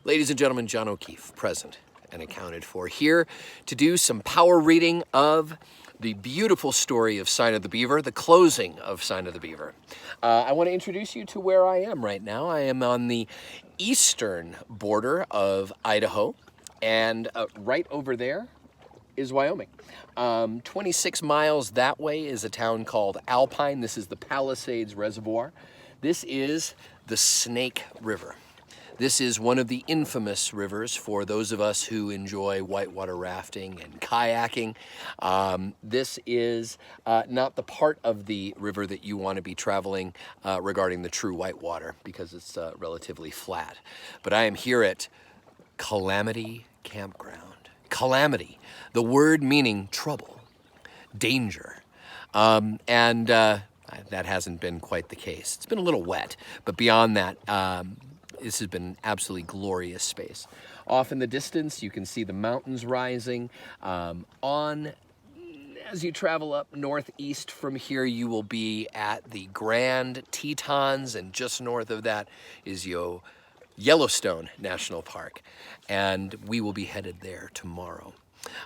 Ladies and gentlemen, John O'Keefe, present and accounted for, here to do some power reading of the beautiful story of Sign of the Beaver, the closing of Sign of the Beaver. I want to introduce you to where I am right now. I am on the eastern border of Idaho, and right over there is Wyoming. 26 miles that way is a town called Alpine. This is the Palisades Reservoir. This is the Snake River. This is one of the infamous rivers for those of us who enjoy whitewater rafting and kayaking. This is not the part of the river that you want to be traveling regarding the true whitewater because it's relatively flat. But I am here at Calamity Campground. Calamity, the word meaning trouble, danger. That hasn't been quite the case. It's been a little wet, but beyond that, this has been an absolutely glorious space. Off in the distance, you can see the mountains rising. As you travel up northeast from here, you will be at the Grand Tetons, and just north of that is Yellowstone National Park, and we will be headed there tomorrow.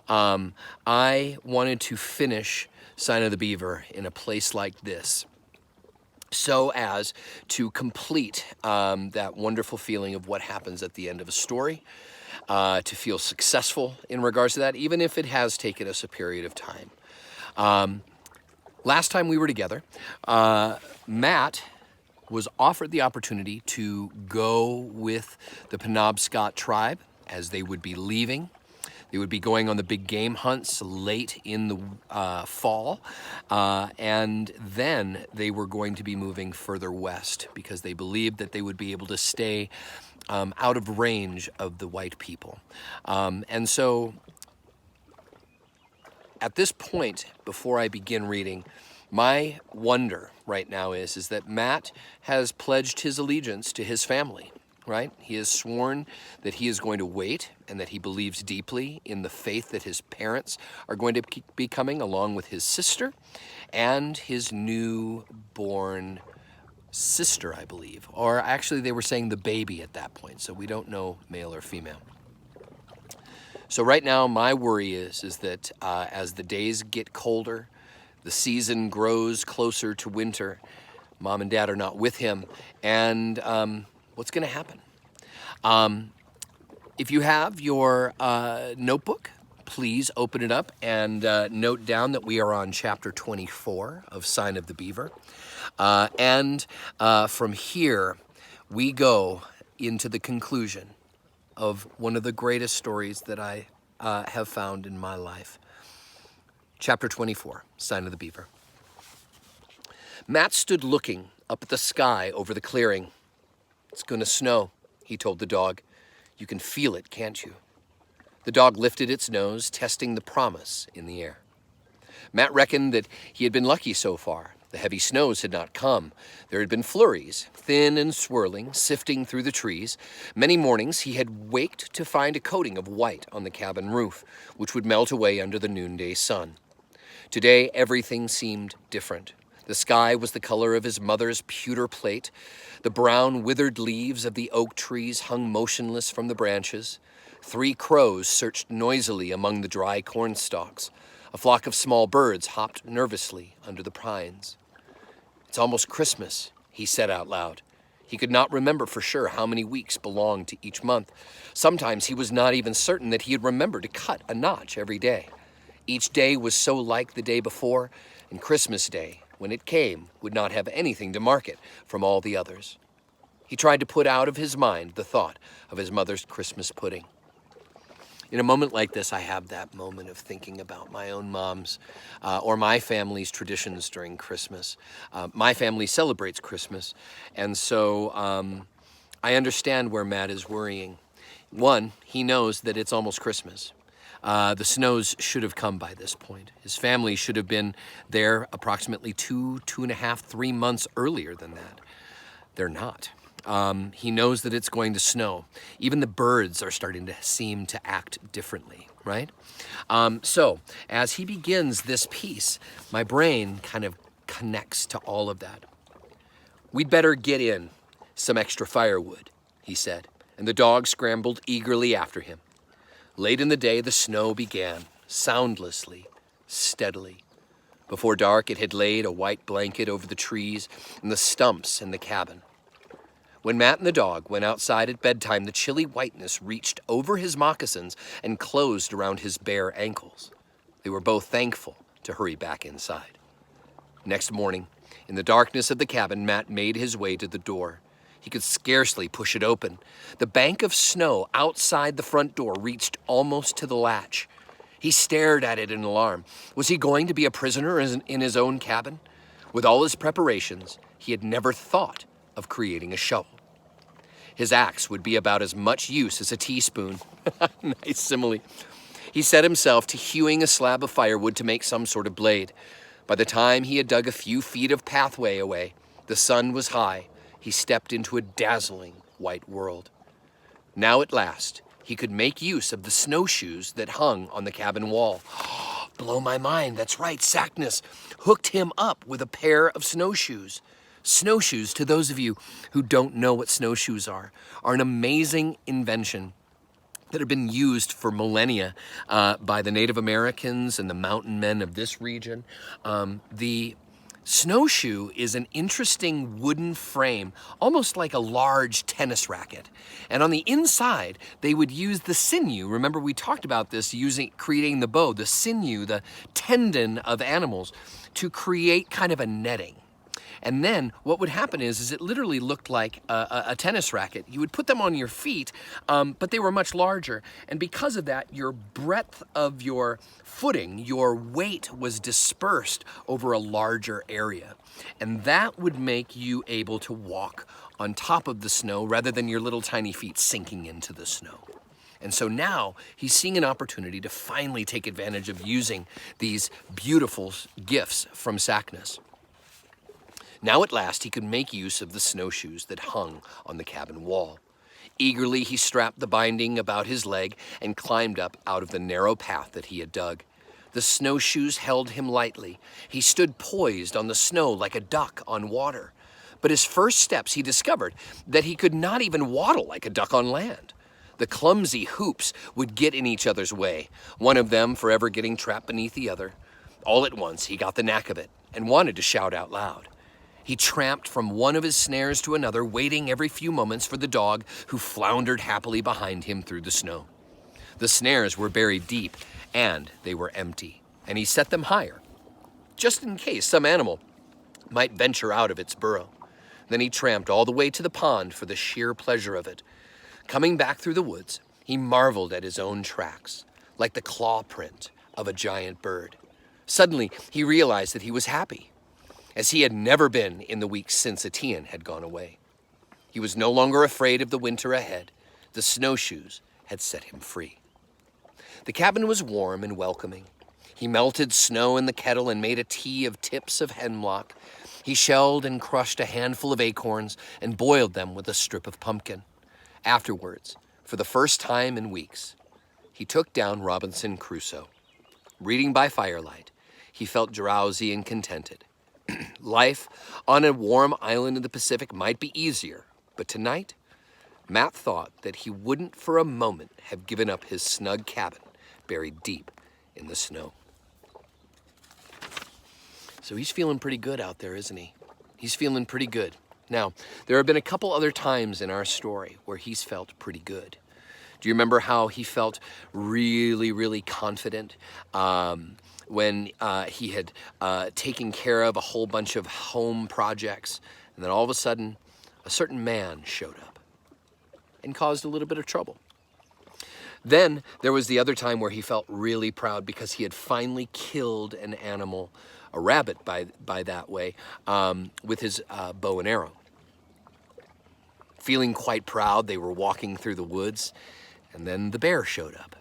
I wanted to finish Sign of the Beaver in a place like this, so as to complete that wonderful feeling of what happens at the end of a story, to feel successful in regards to that, even if it has taken us a period of time. Last time we were together, Matt was offered the opportunity to go with the Penobscot tribe as they would be leaving. They would be going on the big game hunts late in the fall, and then they were going to be moving further west because they believed that they would be able to stay out of range of the white people. And so at this point, before I begin reading, my wonder right now is that Matt has pledged his allegiance to his family. Right? He has sworn that he is going to wait and that he believes deeply in the faith that his parents are going to be coming, along with his sister and his newborn sister, I believe. Or actually, they were saying the baby at that point, so we don't know male or female. So right now, my worry is that as the days get colder, the season grows closer to winter, Mom and Dad are not with him, and what's going to happen? If you have your notebook, please open it up and note down that we are on chapter 24 of Sign of the Beaver. From here, we go into the conclusion of one of the greatest stories that I have found in my life. Chapter 24, Sign of the Beaver. Matt stood looking up at the sky over the clearing. "It's gonna snow," he told the dog. "You can feel it, can't you?" The dog lifted its nose, testing the promise in the air. Matt reckoned that he had been lucky so far. The heavy snows had not come. There had been flurries, thin and swirling, sifting through the trees. Many mornings he had waked to find a coating of white on the cabin roof, which would melt away under the noonday sun. Today, everything seemed different. The sky was the color of his mother's pewter plate. The brown, withered leaves of the oak trees hung motionless from the branches. 3 crows searched noisily among the dry corn stalks. A flock of small birds hopped nervously under the pines. "It's almost Christmas," he said out loud. He could not remember for sure how many weeks belonged to each month. Sometimes he was not even certain that he had remembered to cut a notch every day. Each day was so like the day before, and Christmas Day, when it came, would not have anything to mark it from all the others. He tried to put out of his mind the thought of his mother's Christmas pudding. In a moment like this, I have that moment of thinking about my own mom's or my family's traditions during Christmas. My family celebrates Christmas, and so I understand where Matt is worrying. One, he knows that it's almost Christmas. The snows should have come by this point. His family should have been there approximately 2.5, 3 months earlier than that. They're not. He knows that it's going to snow. Even the birds are starting to seem to act differently, right? So as he begins this piece, my brain kind of connects to all of that. "We'd better get in some extra firewood," he said. and the dog scrambled eagerly after him. Late in the day, the snow began, soundlessly, steadily. Before dark, it had laid a white blanket over the trees and the stumps in the cabin. When Matt and the dog went outside at bedtime, the chilly whiteness reached over his moccasins and closed around his bare ankles. They were both thankful to hurry back inside. Next morning, in the darkness of the cabin, Matt made his way to the door. He could scarcely push it open. The bank of snow outside the front door reached almost to the latch. He stared at it in alarm. Was he going to be a prisoner in his own cabin? With all his preparations, he had never thought of creating a shovel. His axe would be about as much use as a teaspoon. Nice simile. He set himself to hewing a slab of firewood to make some sort of blade. By the time he had dug a few feet of pathway away, the sun was high. He stepped into a dazzling white world. Now at last, he could make use of the snowshoes that hung on the cabin wall. Blow my mind, that's right, Sackness hooked him up with a pair of snowshoes. Snowshoes, to those of you who don't know what snowshoes are an amazing invention that have been used for millennia by the Native Americans and the mountain men of this region. The snowshoe is an interesting wooden frame, almost like a large tennis racket. And on the inside, they would use the sinew. Remember, we talked about this, creating the bow, the sinew, the tendon of animals, to create kind of a netting. And then what would happen is it literally looked like a tennis racket. You would put them on your feet, but they were much larger. And because of that, your breadth of your footing, your weight was dispersed over a larger area. And that would make you able to walk on top of the snow rather than your little tiny feet sinking into the snow. And so now he's seeing an opportunity to finally take advantage of using these beautiful gifts from Sackness. Now at last he could make use of the snowshoes that hung on the cabin wall. Eagerly he strapped the binding about his leg and climbed up out of the narrow path that he had dug. The snowshoes held him lightly. He stood poised on the snow like a duck on water. But his first steps he discovered that he could not even waddle like a duck on land. The clumsy hoops would get in each other's way, one of them forever getting trapped beneath the other. All at once he got the knack of it and wanted to shout out loud. He tramped from one of his snares to another, waiting every few moments for the dog who floundered happily behind him through the snow. The snares were buried deep, and they were empty, and he set them higher, just in case some animal might venture out of its burrow. Then he tramped all the way to the pond for the sheer pleasure of it. Coming back through the woods, he marveled at his own tracks, like the claw print of a giant bird. Suddenly, he realized that he was happy, as he had never been in the weeks since Etienne had gone away. He was no longer afraid of the winter ahead. The snowshoes had set him free. The cabin was warm and welcoming. He melted snow in the kettle and made a tea of tips of hemlock. He shelled and crushed a handful of acorns and boiled them with a strip of pumpkin. Afterwards, for the first time in weeks, he took down Robinson Crusoe. Reading by firelight, he felt drowsy and contented. Life on a warm island in the Pacific might be easier, but tonight, Matt thought that he wouldn't for a moment have given up his snug cabin buried deep in the snow. So he's feeling pretty good out there, isn't he? He's feeling pretty good. Now, there have been a couple other times in our story where he's felt pretty good. Do you remember how he felt really, really confident when he had taken care of a whole bunch of home projects, and then all of a sudden, a certain man showed up and caused a little bit of trouble? Then there was the other time where he felt really proud because he had finally killed an animal, a rabbit by that way, with his bow and arrow. Feeling quite proud, they were walking through the woods, and then the bear showed up.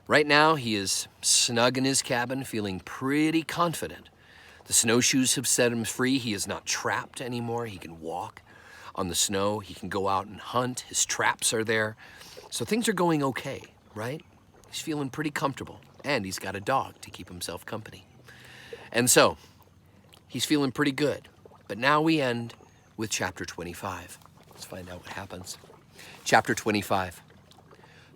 Right now, he is snug in his cabin, feeling pretty confident. The snowshoes have set him free. He is not trapped anymore. He can walk on the snow. He can go out and hunt. His traps are there. So things are going okay, right? He's feeling pretty comfortable, and he's got a dog to keep himself company. And so, he's feeling pretty good. But now we end with chapter 25. Let's find out what happens. Chapter 25.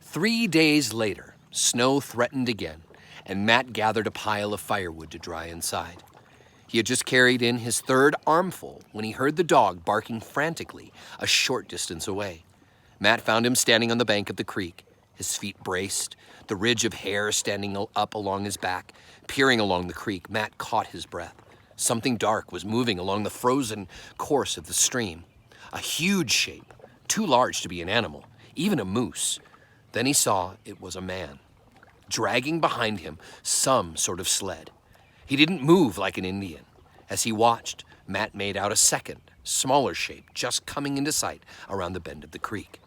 3 days later, snow threatened again, and Matt gathered a pile of firewood to dry inside. He had just carried in his third armful when he heard the dog barking frantically a short distance away. Matt found him standing on the bank of the creek, his feet braced, the ridge of hair standing up along his back. Peering along the creek, Matt caught his breath. Something dark was moving along the frozen course of the stream. A huge shape, too large to be an animal, even a moose. Then he saw it was a man, dragging behind him some sort of sled. He didn't move like an Indian. As he watched, Matt made out a second, smaller shape just coming into sight around the bend of the creek.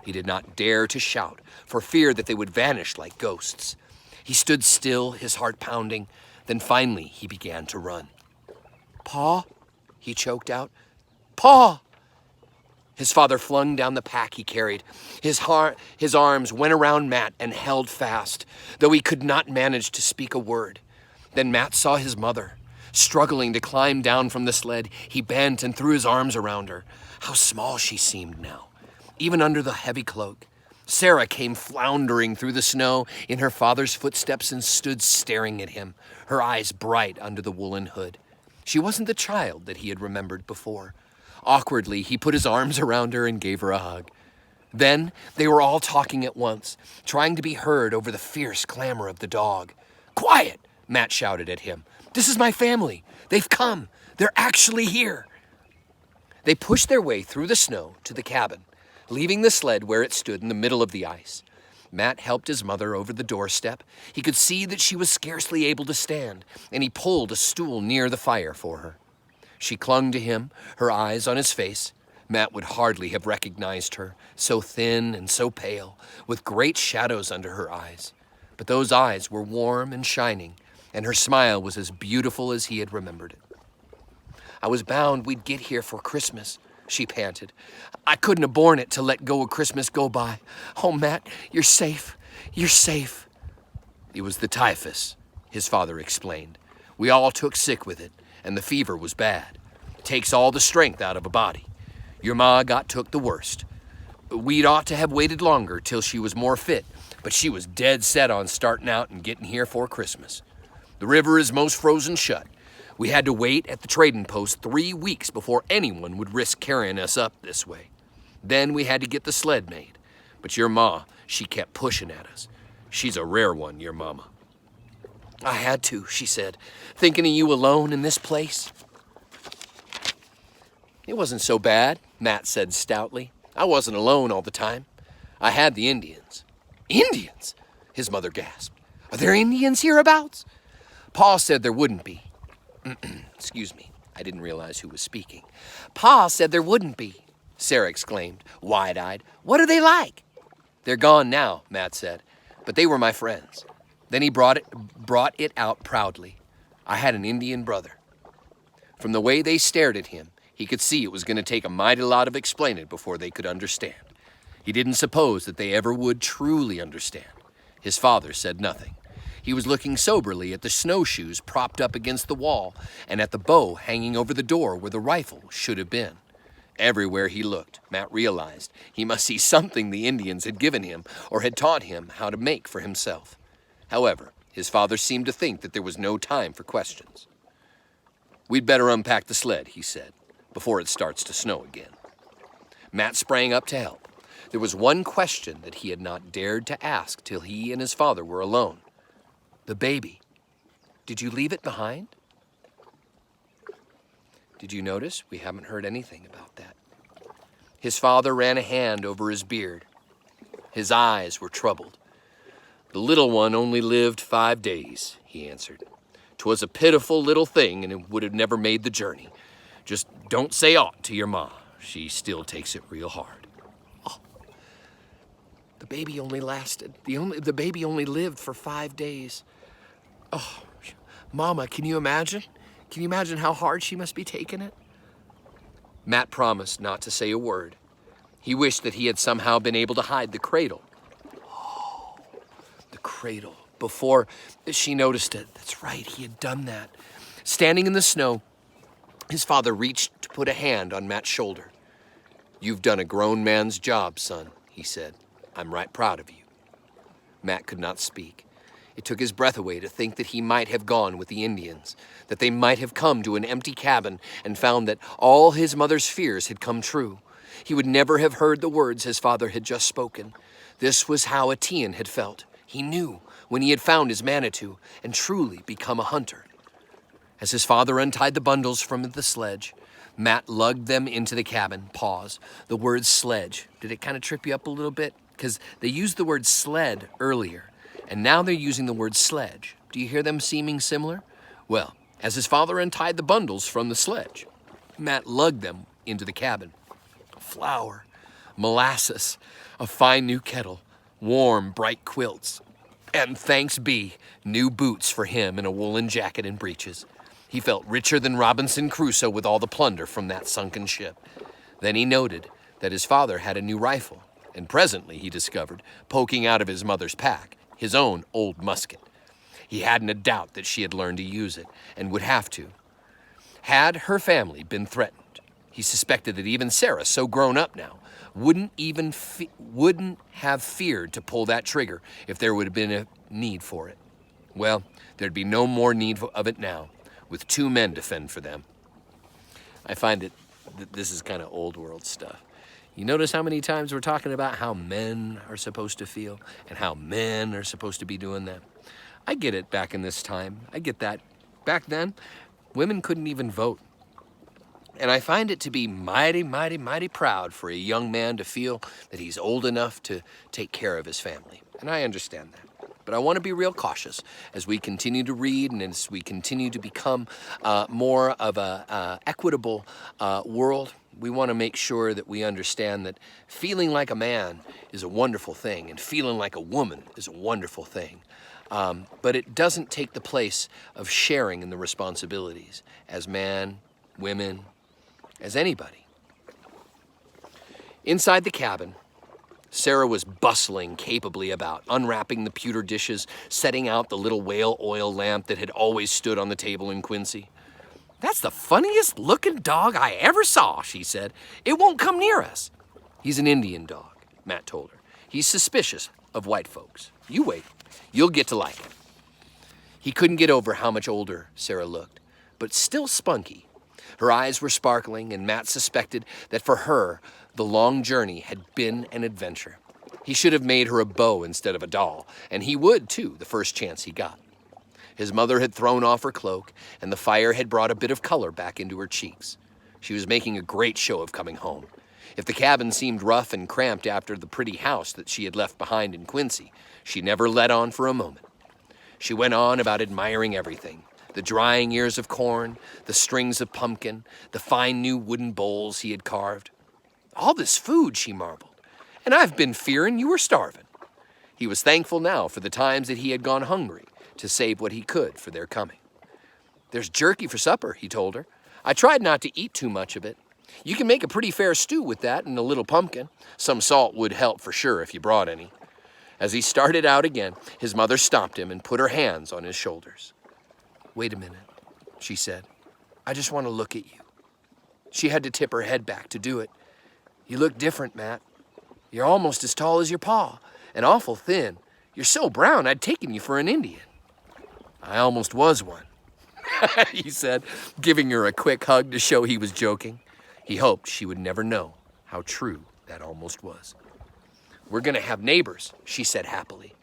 He did not dare to shout for fear that they would vanish like ghosts. He stood still, his heart pounding. Then finally he began to run. "Pa?" he choked out. "Pa!" His father flung down the pack he carried. His arms went around Matt and held fast, though he could not manage to speak a word. Then Matt saw his mother. Struggling to climb down from the sled, he bent and threw his arms around her. How small she seemed now, even under the heavy cloak. Sarah came floundering through the snow in her father's footsteps and stood staring at him, her eyes bright under the woolen hood. She wasn't the child that he had remembered before. Awkwardly, he put his arms around her and gave her a hug. Then they were all talking at once, trying to be heard over the fierce clamor of the dog. "Quiet!" Matt shouted at him. "This is my family. They've come. They're actually here." They pushed their way through the snow to the cabin, leaving the sled where it stood in the middle of the ice. Matt helped his mother over the doorstep. He could see that she was scarcely able to stand, and he pulled a stool near the fire for her. She clung to him, her eyes on his face. Matt would hardly have recognized her, so thin and so pale, with great shadows under her eyes. But those eyes were warm and shining, and her smile was as beautiful as he had remembered it. "I was bound we'd get here for Christmas," she panted. "I couldn't have borne it to let go of Christmas go by. Oh, Matt, you're safe. You're safe." "It was the typhus," his father explained. "We all took sick with it, and the fever was bad. It takes all the strength out of a body. Your ma took the worst. We'd ought to have waited longer till she was more fit, but she was dead set on starting out and getting here for Christmas. The river is most frozen shut. We had to wait at the trading post 3 weeks before anyone would risk carrying us up this way. Then we had to get the sled made. But your ma, she kept pushing at us. She's a rare one, your mama." "I had to," she said, "thinking of you alone in this place." "It wasn't so bad," Matt said stoutly. "I wasn't alone all the time. I had the Indians." "Indians?" his mother gasped. "Are there Indians hereabouts?" "Pa said there wouldn't be." Excuse me, I didn't realize who was speaking. "Pa said there wouldn't be," Sarah exclaimed, wide-eyed. "What are they like?" "They're gone now," Matt said, "but they were my friends." Then he brought it out proudly. "I had an Indian brother." From the way they stared at him, he could see it was going to take a mighty lot of explaining before they could understand. He didn't suppose that they ever would truly understand. His father said nothing. He was looking soberly at the snowshoes propped up against the wall and at the bow hanging over the door where the rifle should have been. Everywhere he looked, Matt realized he must see something the Indians had given him or had taught him how to make for himself. However, his father seemed to think that there was no time for questions. "We'd better unpack the sled," he said, "before it starts to snow again." Matt sprang up to help. There was one question that he had not dared to ask till he and his father were alone. "The baby. Did you leave it behind?" Did you notice we haven't heard anything about that? His father ran a hand over his beard. His eyes were troubled. "The little one only lived 5 days," he answered. "'Twas a pitiful little thing, and it would have never made the journey. Just don't say aught to your ma. She still takes it real hard." "Oh, the baby only lived for 5 days. Oh, Mama, can you imagine? Can you imagine how hard she must be taking it?" Matt promised not to say a word. He wished that he had somehow been able to hide the cradle. Oh, the cradle. Before she noticed it. That's right, he had done that. Standing in the snow, his father reached to put a hand on Matt's shoulder. "You've done a grown man's job, son," he said. "I'm right proud of you." Matt could not speak. It took his breath away to think that he might have gone with the Indians, that they might have come to an empty cabin and found that all his mother's fears had come true. He would never have heard the words his father had just spoken. This was how Etienne had felt. He knew when he had found his Manitou and truly become a hunter. As his father untied the bundles from the sledge, Matt lugged them into the cabin. Pause. The word sledge. Did it kind of trip you up a little bit? Because they used the word sled earlier, and now they're using the word sledge. Do you hear them seeming similar? Well, as his father untied the bundles from the sledge, Matt lugged them into the cabin. Flour, molasses, a fine new kettle, warm, bright quilts, and thanks be, new boots for him and a woolen jacket and breeches. He felt richer than Robinson Crusoe with all the plunder from that sunken ship. Then he noted that his father had a new rifle, and presently he discovered, poking out of his mother's pack, his own old musket. He hadn't a doubt that she had learned to use it, and would have to. Had her family been threatened, he suspected that even Sarah, so grown up now, wouldn't have feared to pull that trigger if there would have been a need for it. Well, there'd be no more need of it now, with two men to fend for them. I find that this is kind of old world stuff. You notice how many times we're talking about how men are supposed to feel and how men are supposed to be doing that? I get it back in this time. I get that. Back then, women couldn't even vote. And I find it to be mighty, mighty, mighty proud for a young man to feel that he's old enough to take care of his family. And I understand that. But I want to be real cautious as we continue to read and as we continue to become more of a equitable world. We want to make sure that we understand that feeling like a man is a wonderful thing and feeling like a woman is a wonderful thing. But it doesn't take the place of sharing in the responsibilities as man, women, as anybody. Inside the cabin, Sarah was bustling capably about, unwrapping the pewter dishes, setting out the little whale oil lamp that had always stood on the table in Quincy. "That's the funniest looking dog I ever saw," she said. "It won't come near us." "He's an Indian dog," Matt told her. "He's suspicious of white folks. You wait. You'll get to like him." He couldn't get over how much older Sarah looked, but still spunky. Her eyes were sparkling, and Matt suspected that for her, the long journey had been an adventure. He should have made her a beau instead of a doll, and he would, too, the first chance he got. His mother had thrown off her cloak, and the fire had brought a bit of color back into her cheeks. She was making a great show of coming home. If the cabin seemed rough and cramped after the pretty house that she had left behind in Quincy, she never let on for a moment. She went on about admiring everything. The drying ears of corn, the strings of pumpkin, the fine new wooden bowls he had carved. "All this food," she marveled, "and I've been fearing you were starving." He was thankful now for the times that he had gone hungry to save what he could for their coming. "There's jerky for supper," he told her. "I tried not to eat too much of it. You can make a pretty fair stew with that and a little pumpkin. Some salt would help for sure if you brought any." As he started out again, his mother stopped him and put her hands on his shoulders. "Wait a minute," she said. "I just want to look at you." She had to tip her head back to do it. "You look different, Matt. You're almost as tall as your pa, and awful thin. You're so brown, I'd taken you for an Indian." "I almost was one," he said, giving her a quick hug to show he was joking. He hoped she would never know how true that almost was. "We're going to have neighbors," she said happily.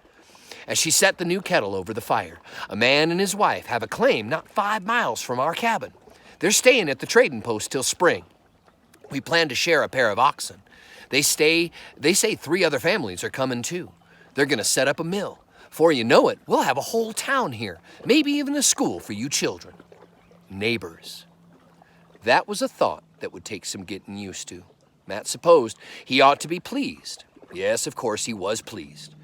As she set the new kettle over the fire, "A man and his wife have a claim not 5 miles from our cabin. They're staying at the trading post till spring. We plan to share a pair of oxen. They say 3 other families are coming too. They're going to set up a mill. Before you know it, we'll have a whole town here, maybe even a school for you children." Neighbors. That was a thought that would take some getting used to. Matt supposed he ought to be pleased. Yes, of course he was pleased.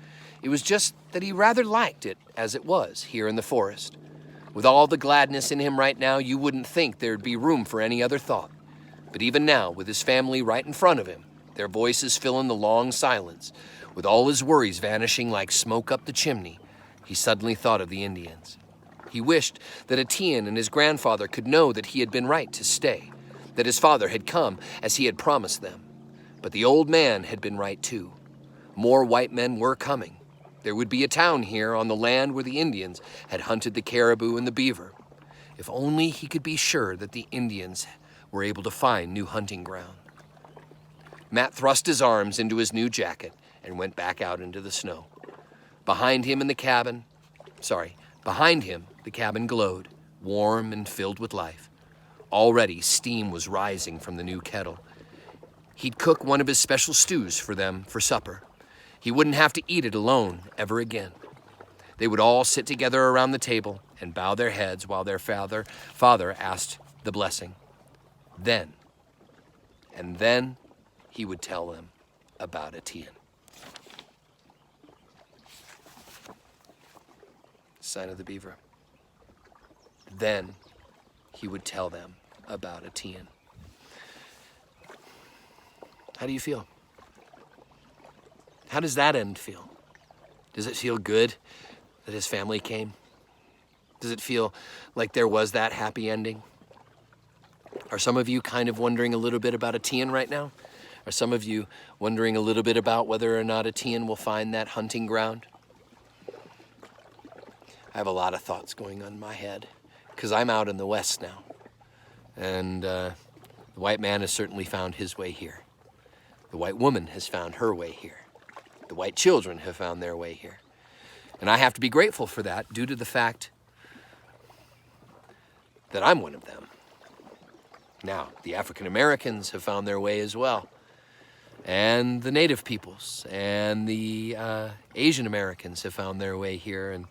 It was just that he rather liked it as it was here in the forest. With all the gladness in him right now, you wouldn't think there'd be room for any other thought. But even now, with his family right in front of him, their voices filling the long silence, with all his worries vanishing like smoke up the chimney, he suddenly thought of the Indians. He wished that Etienne and his grandfather could know that he had been right to stay, that his father had come as he had promised them. But the old man had been right too. More white men were coming. There would be a town here on the land where the Indians had hunted the caribou and the beaver. If only he could be sure that the Indians were able to find new hunting ground. Matt thrust his arms into his new jacket and went back out into the snow. Behind him, the cabin glowed, warm and filled with life. Already steam was rising from the new kettle. He'd cook one of his special stews for them for supper. He wouldn't have to eat it alone ever again. They would all sit together around the table and bow their heads while their father asked the blessing. Then he would tell them about Etienne. Sign of the Beaver. Then he would tell them about Etienne. How do you feel? How does that end feel? Does it feel good that his family came? Does it feel like there was that happy ending? Are some of you kind of wondering a little bit about Etienne right now? Are some of you wondering a little bit about whether or not Etienne will find that hunting ground? I have a lot of thoughts going on in my head because I'm out in the West now. And the white man has certainly found his way here. The white woman has found her way here. The white children have found their way here. And I have to be grateful for that due to the fact that I'm one of them. Now, the African Americans have found their way as well. And the Native peoples and the Asian Americans have found their way here, and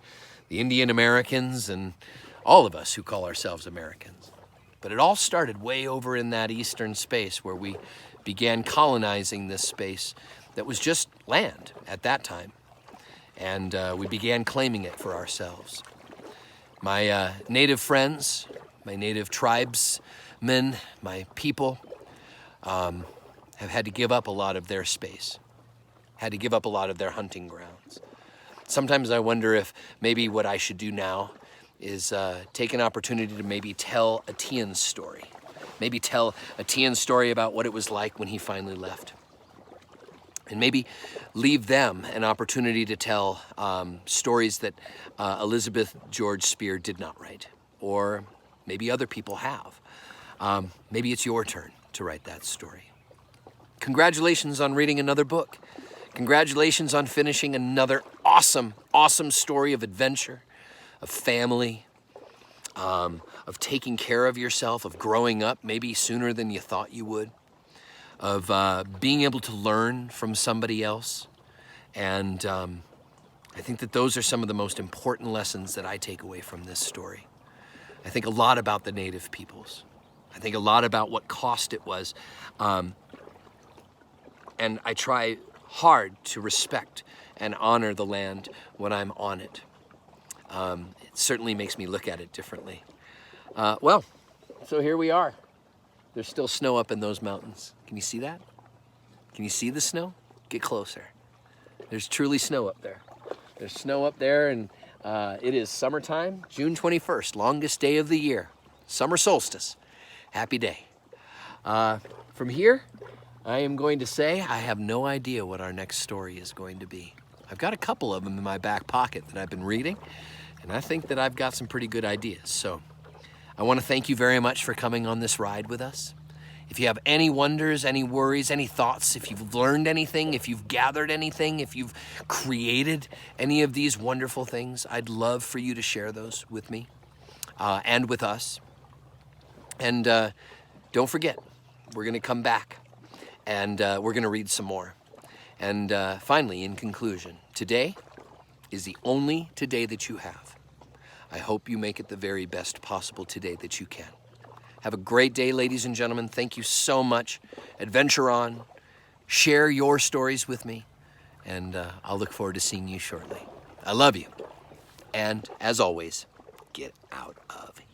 the Indian Americans and all of us who call ourselves Americans. But it all started way over in that eastern space where we began colonizing this space that was just land at that time. And we began claiming it for ourselves. My native friends, my native tribesmen, my people have had to give up a lot of their space, had to give up a lot of their hunting grounds. Sometimes I wonder if maybe what I should do now is take an opportunity to maybe tell Etienne's story. Maybe tell Etienne's story about what it was like when he finally left. And maybe leave them an opportunity to tell stories that Elizabeth George Spear did not write, or maybe other people have. Maybe it's your turn to write that story. Congratulations on reading another book. Congratulations on finishing another awesome, awesome story of adventure, of family, of taking care of yourself, of growing up maybe sooner than you thought you would, of being able to learn from somebody else. And I think that those are some of the most important lessons that I take away from this story. I think a lot about the Native peoples. I think a lot about what cost it was. And I try hard to respect and honor the land when I'm on it. It certainly makes me look at it differently. Well, so here we are. There's still snow up in those mountains. Can you see that? Can you see the snow? Get closer. There's truly snow up there. There's snow up there, and it is summertime, June 21st, longest day of the year. Summer solstice. Happy day. From here, I am going to say I have no idea what our next story is going to be. I've got a couple of them in my back pocket that I've been reading, and I think that I've got some pretty good ideas. So I want to thank you very much for coming on this ride with us. If you have any wonders, any worries, any thoughts, if you've learned anything, if you've gathered anything, if you've created any of these wonderful things, I'd love for you to share those with me and with us. And don't forget, we're going to come back and we're going to read some more. And finally, in conclusion, today is the only today that you have. I hope you make it the very best possible today that you can. Have a great day, ladies and gentlemen. Thank you so much. Adventure on. Share your stories with me. And I'll look forward to seeing you shortly. I love you. And as always, get out of here.